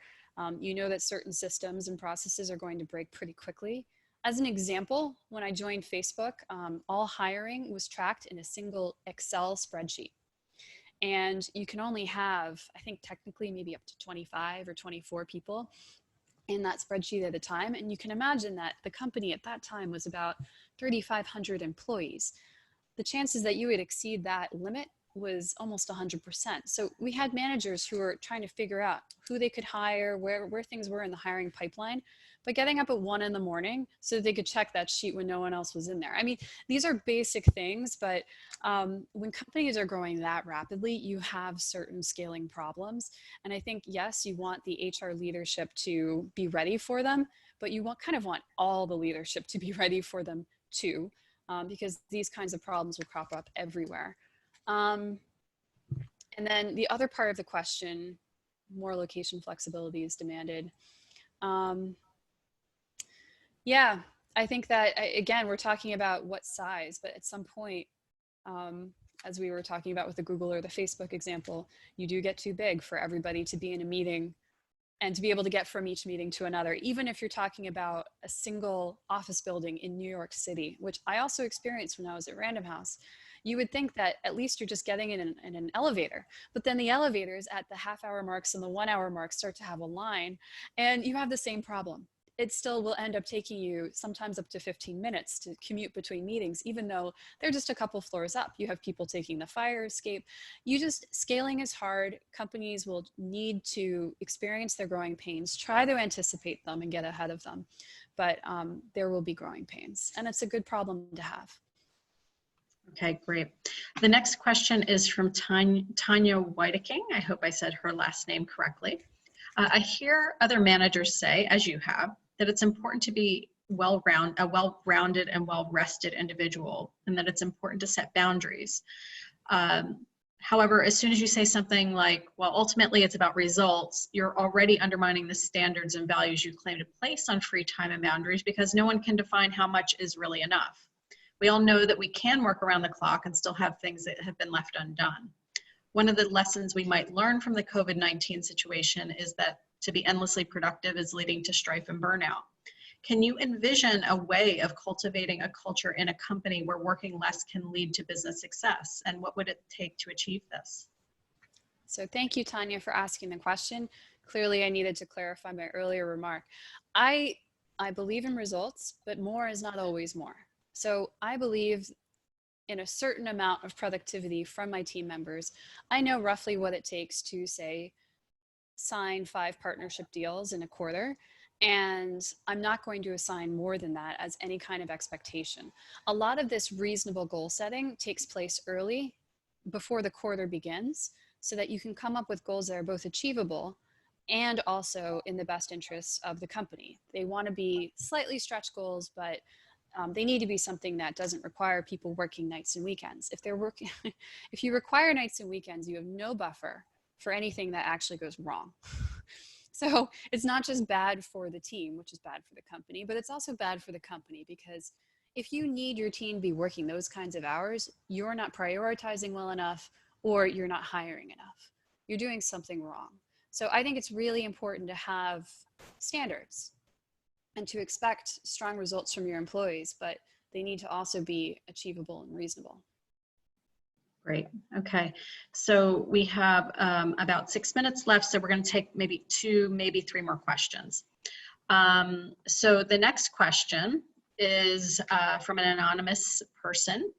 You know that certain systems and processes are going to break pretty quickly. As an example, when I joined Facebook, all hiring was tracked in a single Excel spreadsheet. And you can only have, I think technically maybe up to 25 or 24 people in that spreadsheet at a time. And you can imagine that the company at that time was about 3,500 employees. The chances that you would exceed that limit was almost 100%. So we had managers who were trying to figure out who they could hire, where things were in the hiring pipeline, but getting up at 1 a.m. so that they could check that sheet when no one else was in there. I mean, these are basic things, but when companies are growing that rapidly, you have certain scaling problems. And I think, yes, you want the HR leadership to be ready for them, but you kind of want all the leadership to be ready for them too, because these kinds of problems will crop up everywhere. And then the other part of the question, more location flexibility is demanded. Yeah, I think that, again, we're talking about what size, but at some point, as we were talking about with the Google or the Facebook example, you do get too big for everybody to be in a meeting and to be able to get from each meeting to another, even if you're talking about a single office building in New York City, which I also experienced when I was at Random House. You would think that at least you're just getting in an elevator, but then the elevators at the half-hour marks and the 1 hour marks start to have a line, and you have the same problem. it still will end up taking you sometimes up to 15 minutes to commute between meetings, even though they're just a couple floors up. You have people taking the fire escape. Scaling is hard. Companies will need to experience their growing pains, try to anticipate them and get ahead of them. But there will be growing pains, and it's a good problem to have. Okay, great. The next question is from Tanya Whitaking. I hope I said her last name correctly. I hear other managers say, as you have, that it's important to be a well-rounded and well-rested individual, and that it's important to set boundaries. However, as soon as you say something like, well, ultimately it's about results, you're already undermining the standards and values you claim to place on free time and boundaries, because no one can define how much is really enough. We all know that we can work around the clock and still have things that have been left undone. One of the lessons we might learn from the COVID-19 situation is that to be endlessly productive is leading to strife and burnout. Can you envision a way of cultivating a culture in a company where working less can lead to business success? And what would it take to achieve this? So thank you, Tanya, for asking the question. Clearly, I needed to clarify my earlier remark. I believe in results, but more is not always more. So I believe in a certain amount of productivity from my team members. I know roughly what it takes to, say, sign 5 partnership deals in a quarter, and I'm not going to assign more than that as any kind of expectation. A lot of this reasonable goal setting takes place early, before the quarter begins, so that you can come up with goals that are both achievable and also in the best interests of the company. They want to be slightly stretch goals, but they need to be something that doesn't require people working nights and weekends. If if you require nights and weekends, you have no buffer for anything that actually goes wrong. So it's not just bad for the team, which is bad for the company, but it's also bad for the company, because if you need your team to be working those kinds of hours, you're not prioritizing well enough, or you're not hiring enough. You're doing something wrong. So I think it's really important to have standards and to expect strong results from your employees, but they need to also be achievable and reasonable. Great. Okay. So we have about 6 minutes left, so we're going to take maybe 2, maybe 3 more questions. So the next question is from an anonymous person.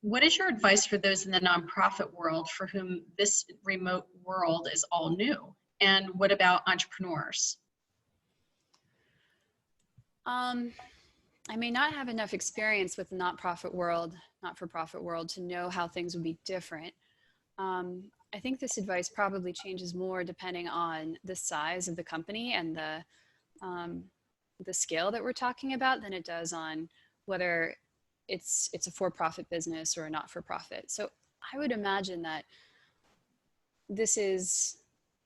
What is your advice for those in the nonprofit world for whom this remote world is all new? And what about entrepreneurs? I may not have enough experience with the not-for-profit world to know how things would be different. I think this advice probably changes more depending on the size of the company and the scale that we're talking about than it does on whether it's a for-profit business or a not-for-profit. So I would imagine that this is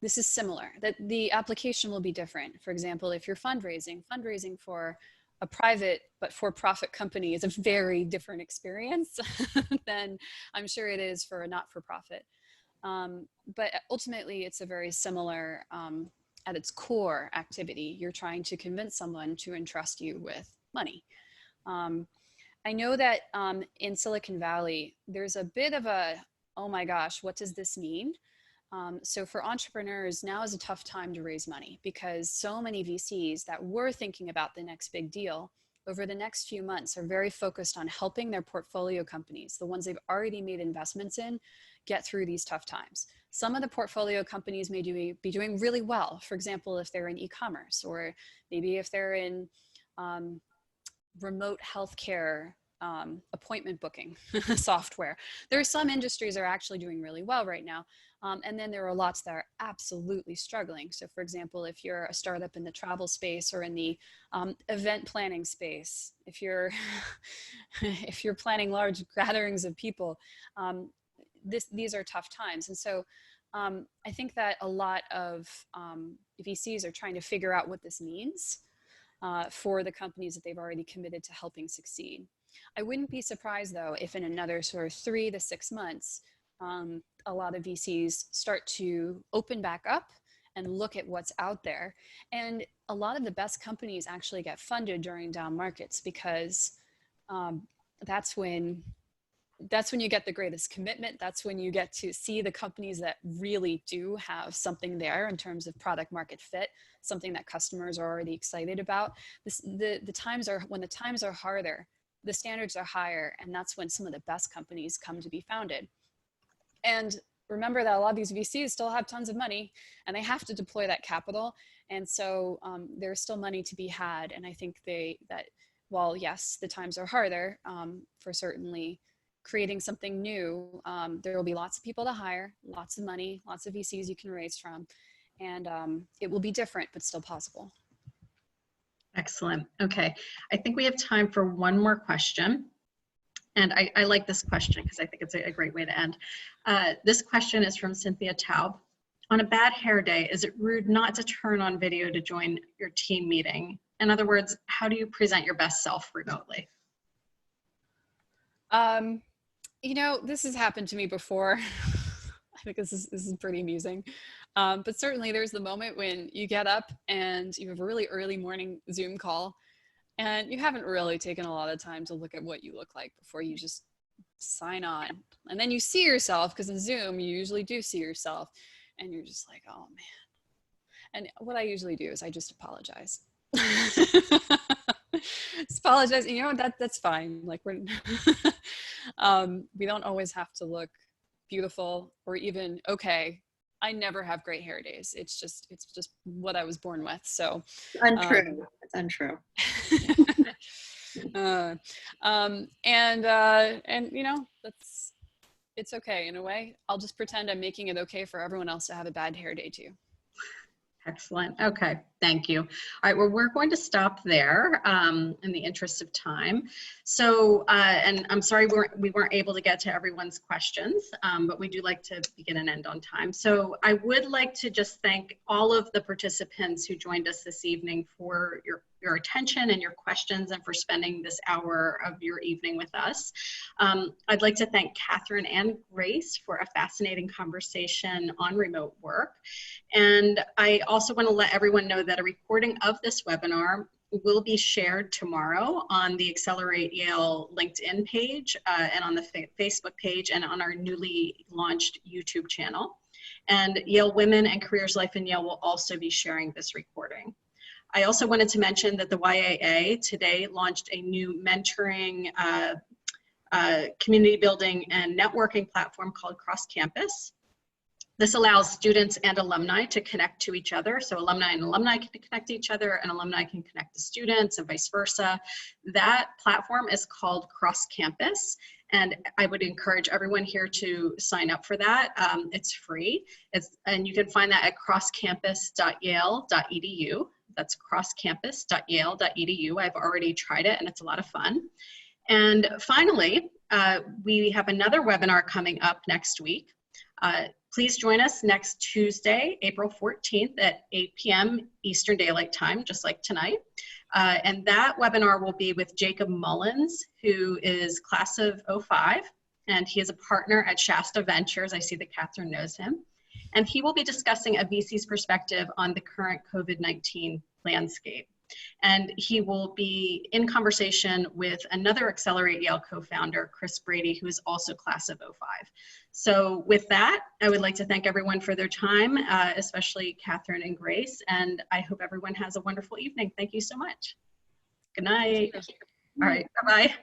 similar, that the application will be different. For example, if you're fundraising for a private but for-profit company is a very different experience than I'm sure it is for a not-for-profit. But ultimately, it's a very similar, at its core activity. You're trying to convince someone to entrust you with money. I know that in Silicon Valley, there's a bit of a, oh my gosh, what does this mean? So for entrepreneurs, now is a tough time to raise money, because so many VCs that were thinking about the next big deal over the next few months are very focused on helping their portfolio companies, the ones they've already made investments in, get through these tough times. Some of the portfolio companies may be doing really well. For example, if they're in e-commerce, or maybe if they're in remote healthcare appointment booking software. There are some industries that are actually doing really well right now. And then there are lots that are absolutely struggling. So for example, if you're a startup in the travel space or in the event planning space, if you're planning large gatherings of people, these are tough times. And so I think that a lot of VCs are trying to figure out what this means for the companies that they've already committed to helping succeed. I wouldn't be surprised, though, if in another sort of 3 to 6 months, a lot of VCs start to open back up and look at what's out there. And a lot of the best companies actually get funded during down markets, because that's when that's when you get the greatest commitment. That's when you get to see the companies that really do have something there in terms of product market fit, something that customers are already excited about. The times are, when the times are harder, the standards are higher, and that's when some of the best companies come to be founded. And remember that a lot of these VCs still have tons of money, and they have to deploy that capital. And so there's still money to be had. And I think that while yes, the times are harder for certainly creating something new, there will be lots of people to hire, lots of money, lots of VCs you can raise from, and it will be different, but still possible. Excellent. Okay, I think we have time for one more question. And I like this question because I think it's a great way to end. This question is from Cynthia Taub. On a bad hair day, is it rude not to turn on video to join your team meeting? In other words, how do you present your best self remotely? You know, this has happened to me before. I think this is pretty amusing. But certainly there's the moment when you get up and you have a really early morning Zoom call, and you haven't really taken a lot of time to look at what you look like before you just sign on. And then you see yourself, because in Zoom, you usually do see yourself, and you're just like, oh man. And what I usually do is I just apologize. Just apologize. You know, that's fine. Like we don't always have to look beautiful or even okay. I never have great hair days. It's just what I was born with. So Untrue. It's untrue. And you know, it's okay in a way. I'll just pretend I'm making it okay for everyone else to have a bad hair day too. Excellent. Okay, thank you. All right, well, we're going to stop there in the interest of time. So, and I'm sorry we weren't able to get to everyone's questions, but we do like to begin and end on time. So I would like to just thank all of the participants who joined us this evening for your attention and your questions, and for spending this hour of your evening with us. I'd like to thank Catherine and Grace for a fascinating conversation on remote work. And I also want to let everyone know that a recording of this webinar will be shared tomorrow on the Accelerate Yale LinkedIn page and on the Facebook page and on our newly launched YouTube channel. And Yale Women and Careers Life in Yale will also be sharing this recording. I also wanted to mention that the YAA today launched a new mentoring, community building and networking platform called Cross Campus. This allows students and alumni to connect to each other. So alumni and alumni can connect to each other, and alumni can connect to students, and vice versa. That platform is called Cross Campus, and I would encourage everyone here to sign up for that. It's free, and you can find that at crosscampus.yale.edu. That's crosscampus.yale.edu. I've already tried it, and it's a lot of fun. And finally, we have another webinar coming up next week. Please join us next Tuesday, April 14th at 8 p.m. Eastern Daylight Time, just like tonight. And that webinar will be with Jacob Mullins, who is class of '05, and he is a partner at Shasta Ventures. I see that Catherine knows him. And he will be discussing a VC's perspective on the current COVID-19 landscape. And he will be in conversation with another Accelerate Yale co-founder, Chris Brady, who is also class of '05. So with that, I would like to thank everyone for their time, especially Catherine and Grace, and I hope everyone has a wonderful evening. Thank you so much. Good night. All right, bye-bye.